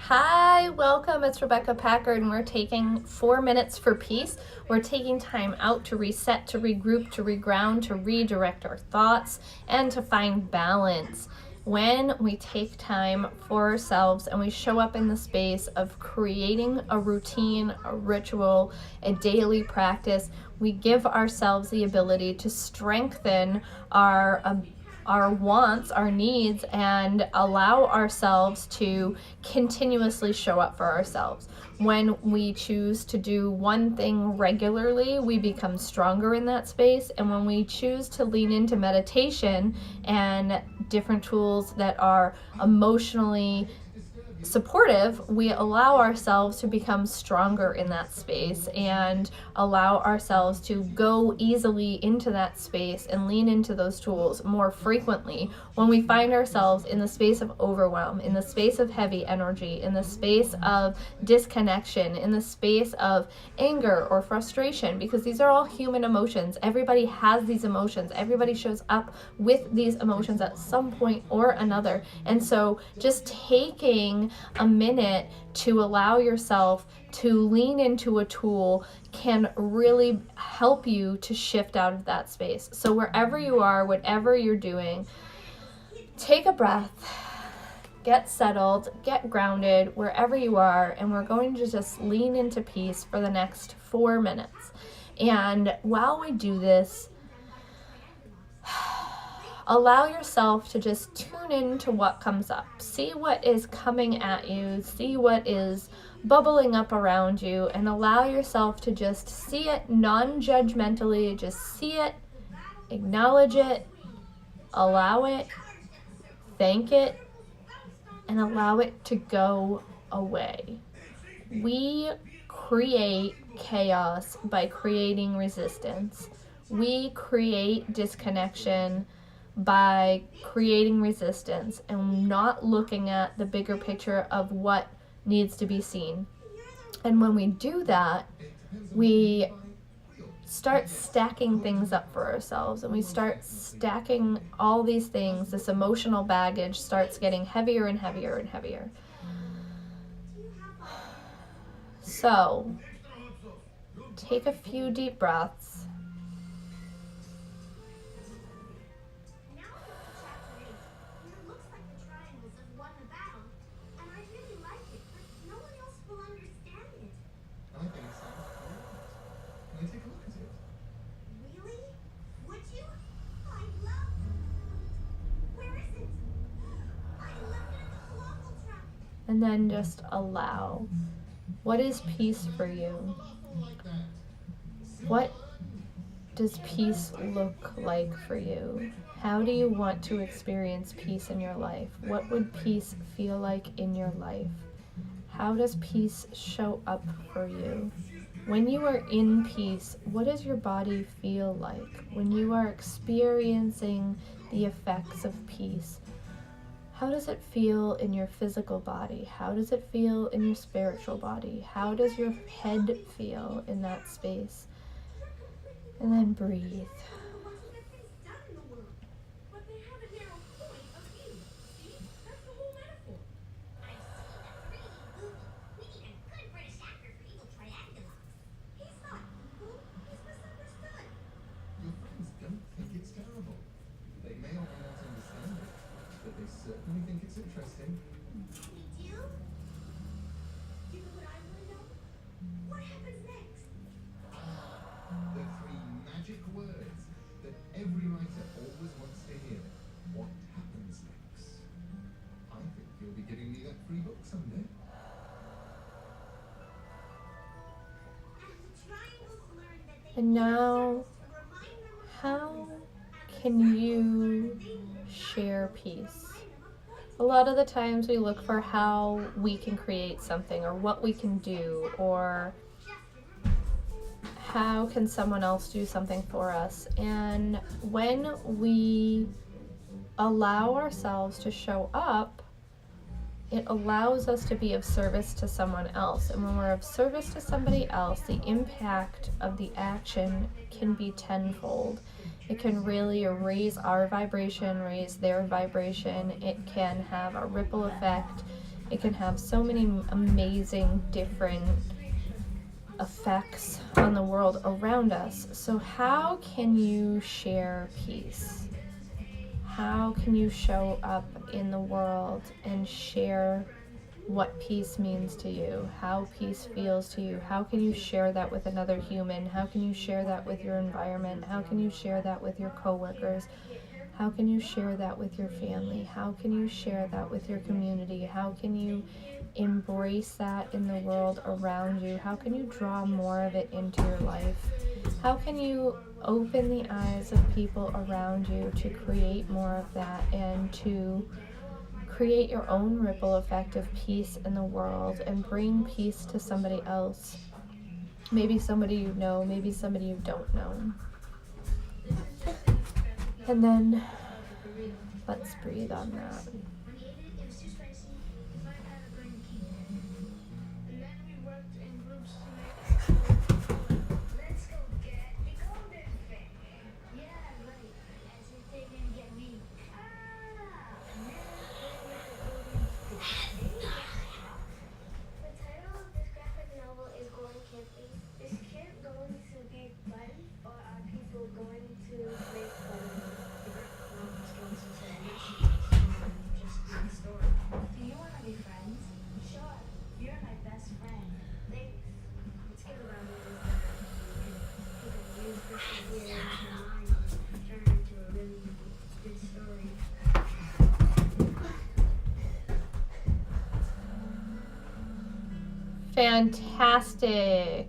Hi, welcome. It's Rebecca Packard, and we're taking 4 minutes for peace. We're taking time out to reset, to regroup, to reground, to redirect our thoughts, and to find balance. When we take time for ourselves and we show up in the space of creating a routine, a ritual, a daily practice, we give ourselves the ability to strengthen our wants, our needs, and allow ourselves to continuously show up for ourselves. When we choose to do one thing regularly, we become stronger in that space. And when we choose to lean into meditation and different tools that are emotionally supportive, we allow ourselves to become stronger in that space and allow ourselves to go easily into that space and lean into those tools more frequently when we find ourselves in the space of overwhelm, in the space of heavy energy, in the space of disconnection, in the space of anger or frustration, because these are all human emotions. Everybody has these emotions. Everybody shows up with these emotions at some point or another. And so just taking a minute to allow yourself to lean into a tool can really help you to shift out of that space. So wherever you are, whatever you're doing, take a breath, get settled, get grounded wherever you are, and we're going to just lean into peace for the next 4 minutes. And while we do this, allow yourself to just tune into what comes up. See what is coming at you, see what is bubbling up around you, and allow yourself to just see it non-judgmentally. Just see it, acknowledge it, allow it, thank it, and allow it to go away. We create chaos by creating resistance. We create disconnection by creating resistance and not looking at the bigger picture of what needs to be seen. And when we do that, we start stacking things up for ourselves, and we start stacking all these things. This emotional baggage starts getting heavier and heavier and heavier. So take a few deep breaths. And then just allow. What is peace for you? What does peace look like for you? How do you want to experience peace in your life? What would peace feel like in your life? How does peace show up for you? When you are in peace, what does your body feel like? When you are experiencing the effects of peace, how does it feel in your physical body? How does it feel in your spiritual body? How does your head feel in that space? And then breathe. Certainly think it's interesting. They do? You know what I want to know? What happens next? The 3 magic words that every writer always wants to hear. What happens next? I think you'll be giving me that free book someday. And now, how can you share peace? A lot of the times we look for how we can create something, or what we can do, or how can someone else do something for us. And when we allow ourselves to show up, it allows us to be of service to someone else. And when we're of service to somebody else, the impact of the action can be tenfold. It can really raise our vibration, raise their vibration. It can have a ripple effect It can have so many amazing different effects on the world around us. So how can you share peace? How can you show up in the world and share what peace means to you, how peace feels to you? How can you share that with another human? How can you share that with your environment? How can you share that with your coworkers? How can you share that with your family? How can you share that with your community? How can you embrace that in the world around you? How can you draw more of it into your life? How can you open the eyes of people around you to create more of that and to create your own ripple effect of peace in the world and bring peace to somebody else? Maybe somebody you know, maybe somebody you don't know. And then let's breathe on that. Fantastic.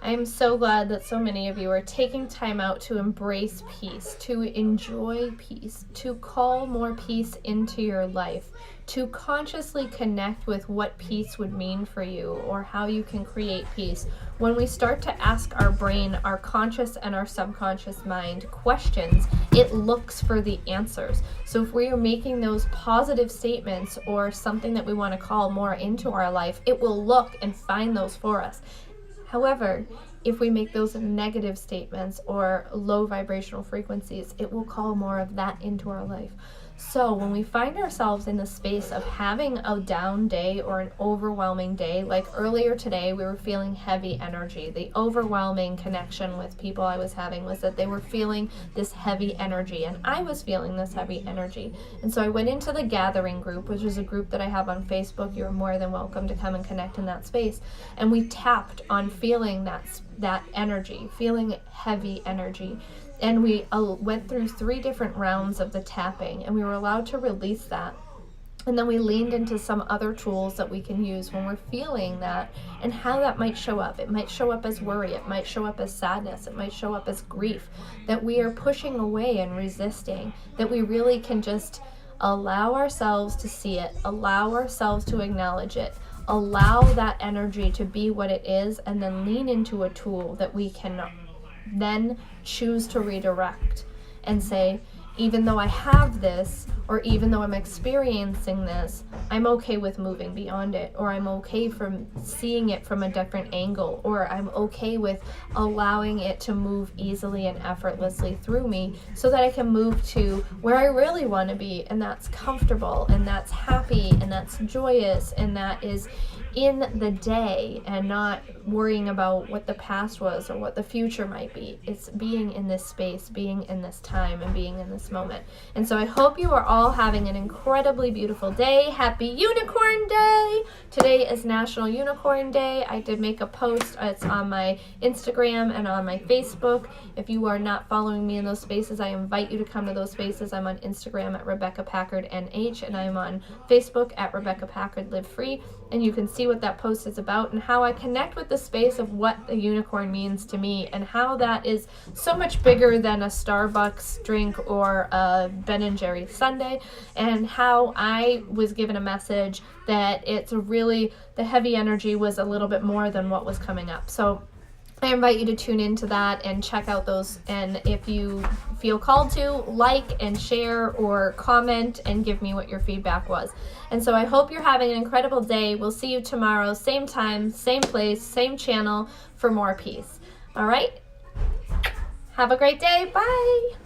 I'm so glad that so many of you are taking time out to embrace peace, to enjoy peace, to call more peace into your life, to consciously connect with what peace would mean for you or how you can create peace. When we start to ask our brain, our conscious and our subconscious mind questions, it looks for the answers. So if we are making those positive statements or something that we want to call more into our life, it will look and find those for us. However, if we make those negative statements or low vibrational frequencies, it will call more of that into our life. So when we find ourselves in the space of having a down day or an overwhelming day, like earlier today, we were feeling heavy energy. The overwhelming connection with people I was having was that they were feeling this heavy energy, and I was feeling this heavy energy. And so I went into the gathering group, which is a group that I have on Facebook. You're more than welcome to come and connect in that space. And we tapped on feeling that energy, feeling heavy energy. And we went through 3 different rounds of the tapping, and we were allowed to release that. And then we leaned into some other tools that we can use when we're feeling that and how that might show up. It might show up as worry. It might show up as sadness. It might show up as grief that we are pushing away and resisting, that we really can just allow ourselves to see it, allow ourselves to acknowledge it, allow that energy to be what it is, and then lean into a tool that we can then choose to redirect and say, even though I have this, or even though I'm experiencing this, I'm okay with moving beyond it, or I'm okay from seeing it from a different angle, or I'm okay with allowing it to move easily and effortlessly through me so that I can move to where I really want to be, and that's comfortable, and that's happy, and that's joyous, and that is in the day and not worrying about what the past was or what the future might be. It's being in this space, being in this time, and being in this moment. And so I hope you are all having an incredibly beautiful day. Happy Unicorn Day! Today is National Unicorn Day. I did make a post. It's on my Instagram and on my Facebook. If you are not following me in those spaces, I invite you to come to those spaces. I'm on Instagram at Rebecca Packard NH, and I'm on Facebook at Rebecca Packard Live Free. And you can see what that post is about and how I connect with the space of what a unicorn means to me, and how that is so much bigger than a Starbucks drink or a Ben & Jerry's sundae, and how I was given a message that it's really, the heavy energy was a little bit more than what was coming up. So I invite you to tune into that and check out those, and if you feel called to, like and share or comment and give me what your feedback was. And so I hope you're having an incredible day. We'll see you tomorrow, same time, same place, same channel for more peace. All right? Have a great day. Bye.